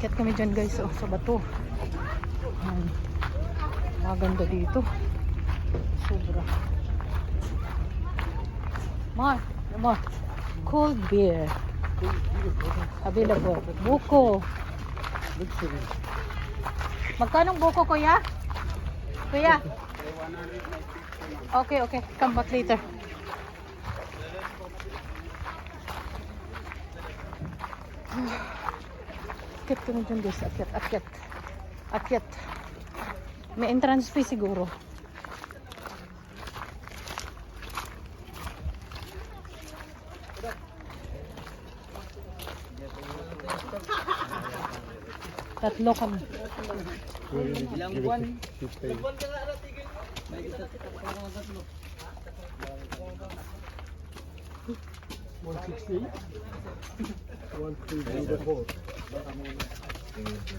Akyat kami dyan guys, oh, sa bato. Maganda dito. Sobra. Mar, cold beer. Available. Buko. Magkano buko, kuya? Kuya? Okay, okay. Come back later. Akyat kami dyan guys. Akyat. May entrance fee siguro. Tatlo kami. Ilang buwan? 160. 134.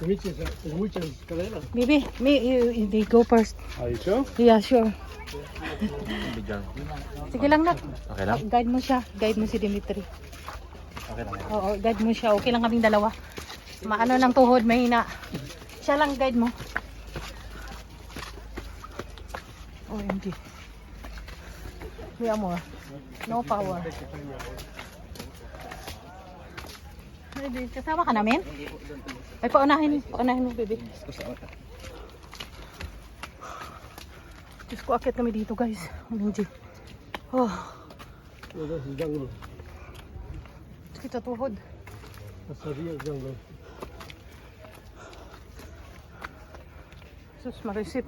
Which is Kalena? Baby, they go first. Are you sure? Yeah, sure. Sige lang na. Okay lang? Guide mo siya. Guide mo si Dimitri. Okay lang. Oo, guide mo siya. Okay lang kaming dalawa. Maano ng tuhod, mahina. Siya lang guide mo. OMG. May amor. No power. Baby, kasama ka namin? Ay, paunahin mo, baby. Diyos ko, akit kami dito, guys. OMG. Oh. No, this is jungle. Kita tuhod. That's a real jungle. Sus, marisip.